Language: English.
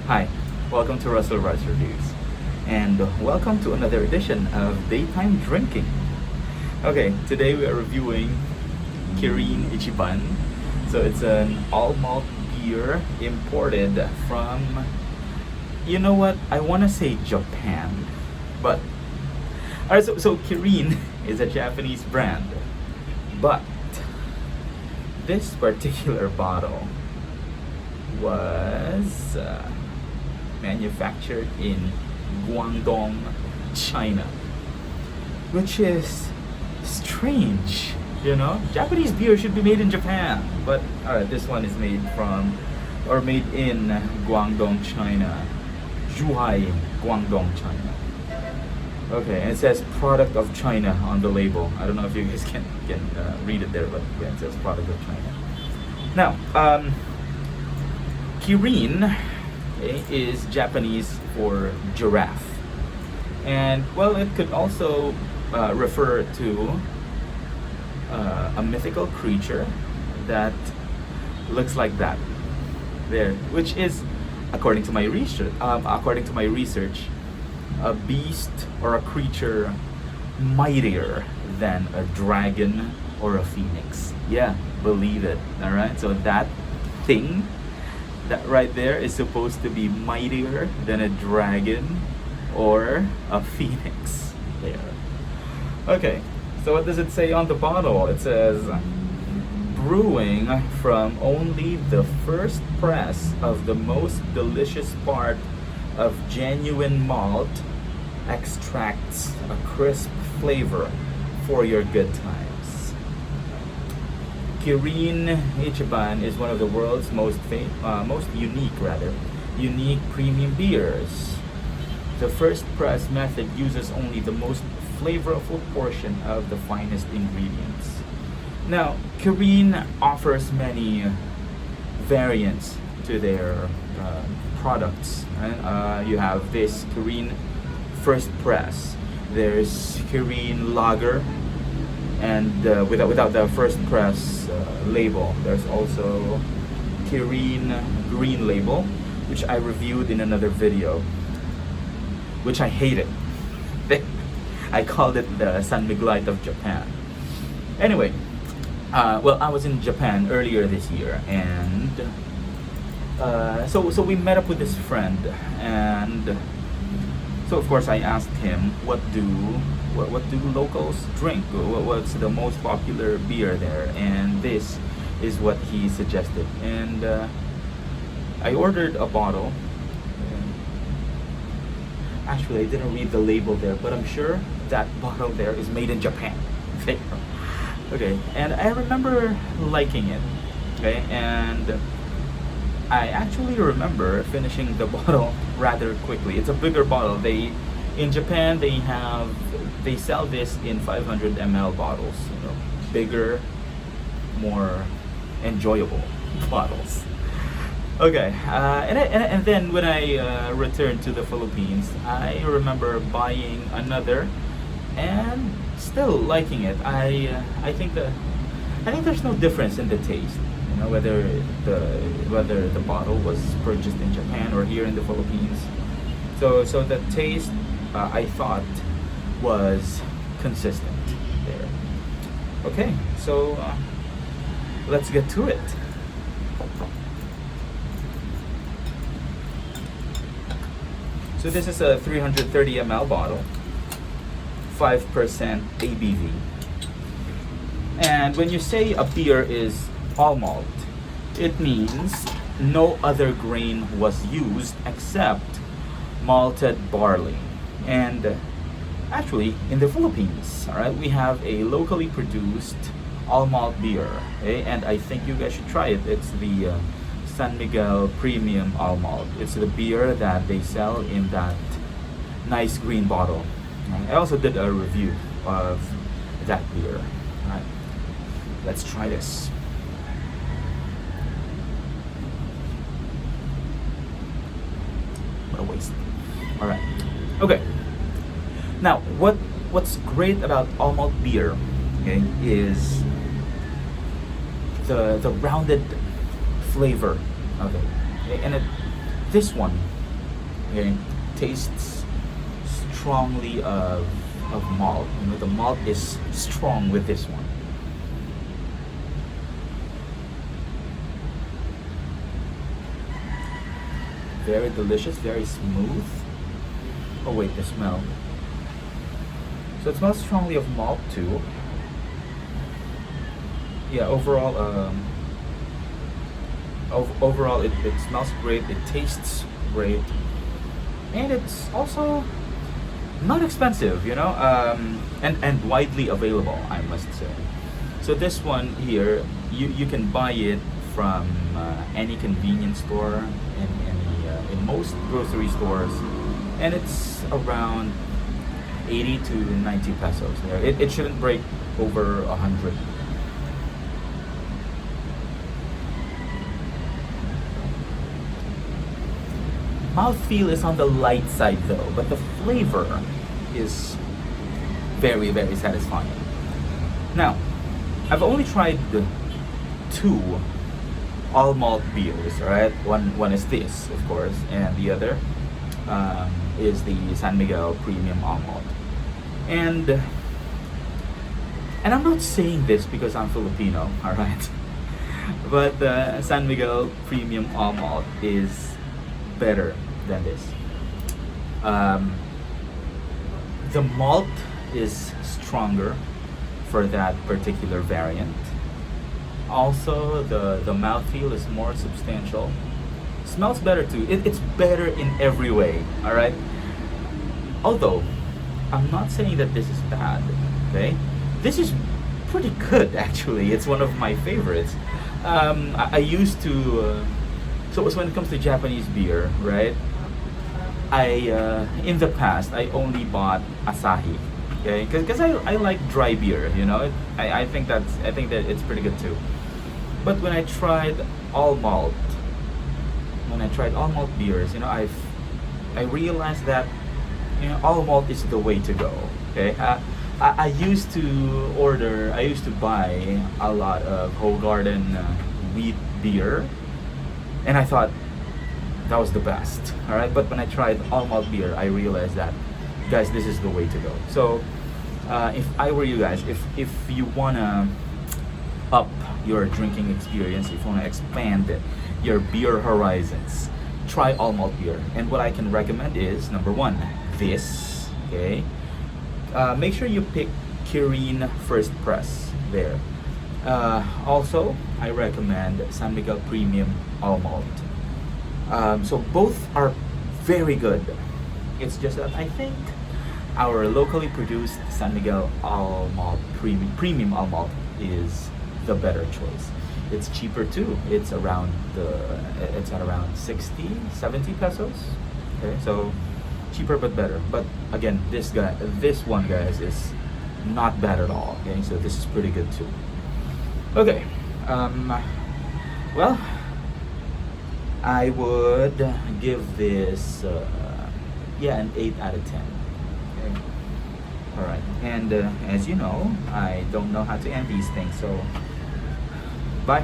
Hi, welcome to Russell Rice Reviews, and welcome to another edition of Daytime Drinking. Okay, today we are reviewing Kirin Ichiban. So it's an all malt beer imported from, you know what, I want to say Japan, but alright. So Kirin is a Japanese brand, but this particular bottle was manufactured in Guangdong, China, which is strange. You know, Japanese beer should be made in Japan, but this one is made from or made in Guangdong, China, Zhuhai, Guangdong, China. Okay, and it says product of China on the label. I don't know if you guys can read it there, but yeah, it says product of China. Now, Kirin, okay, is Japanese for giraffe, and well, it could also refer to a mythical creature that looks like that there, which is, according to my research, a beast or a creature mightier than a dragon or a phoenix. Yeah, believe it. All right, so that thing, that right there, is supposed to be mightier than a dragon or a phoenix there. Okay, so what does it say on the bottle? It says brewing from only the first press of the most delicious part of genuine malt extracts a crisp flavor for your good times. Kirin Ichiban is one of the world's most unique premium beers. The first press method uses only the most flavorful portion of the finest ingredients. Now, Kirin offers many variants to their products. Right? You have this Kirin first press. There's Kirin Lager, and without the first press label. There's also Kirin Green Label, which I reviewed in another video, which I hated. I called it the San Miguelite of Japan. Anyway, well, I was in Japan earlier this year, and so we met up with this friend, and so of course I asked him what do locals drink? What's the most popular beer there? And this is what he suggested, and I ordered a bottle. Actually, I didn't read the label there, but I'm sure that bottle there is made in Japan. Okay, and I remember liking it. Okay, and I actually remember finishing the bottle rather quickly. It's a bigger bottle. In Japan they sell this in 500 ml bottles. You know, bigger, more enjoyable bottles. Okay, and then when I returned to the Philippines, I remember buying another and still liking it. I think there's no difference in the taste. You know, whether the bottle was purchased in Japan or here in the Philippines. So the taste, I thought, was consistent there. Okay, so let's get to it. So this is a 330 ml bottle, 5% ABV. And when you say a beer is all malt, it means no other grain was used except malted barley. And actually, in the Philippines, all right, we have a locally produced all malt beer, okay? And I think you guys should try it. It's the San Miguel Premium All Malt. It's the beer that they sell in that nice green bottle. I also did a review of that beer. Alright, let's try this. What a waste. Alright. Okay. Now, what's great about all malt beer, okay, is the rounded flavor of it. Okay, and this one Okay, tastes strongly of malt. You know, the malt is strong with this one. Very delicious, very smooth. Oh wait, the smell. So it smells strongly of malt too. Yeah, overall, overall it smells great. It tastes great, and it's also not expensive. You know, and widely available, I must say. So this one here, you can buy it from any convenience store, in most grocery stores, and it's around 80 to 90 pesos. Yeah, it shouldn't break over 100. Mouthfeel is on the light side though, but the flavor is very, very satisfying. Now, I've only tried the two all malt beers, right? One is this, of course, and the other is the San Miguel Premium All Malt. And I'm not saying this because I'm Filipino, all right? But San Miguel Premium All Malt is better than this. Um, the malt is stronger for that particular variant. Also, the mouthfeel is more substantial. Smells better too. It's better in every way. All right. Although, I'm not saying that this is bad. Okay, this is pretty good actually. It's one of my favorites. I used to. So when it comes to Japanese beer, right? I in the past I only bought Asahi, okay? Because I like dry beer, you know. I think that it's pretty good too. But when I tried all malt beers, you know, I realized that you know all malt is the way to go. Okay, I used to buy a lot of Whole Garden wheat beer, and I thought that was the best. All right, but when I tried all malt beer, I realized that, guys, this is the way to go. So, if I were you guys, if you wanna up your drinking experience, if you wanna expand your beer horizons, try all malt beer. And what I can recommend is number one, this. Okay, make sure you pick Kirin First Press there. Also, I recommend San Miguel Premium All Malt. So both are very good. It's just that I think our locally produced San Miguel All Malt Premium All Malt is the better choice. It's cheaper too. It's at around 60, 70 pesos. Okay, so cheaper but better. But again, this one, guys, is not bad at all. Okay, so this is pretty good too. Okay, well, I would give this an 8 out of 10. Okay. All right, and as you know, I don't know how to end these things, so bye.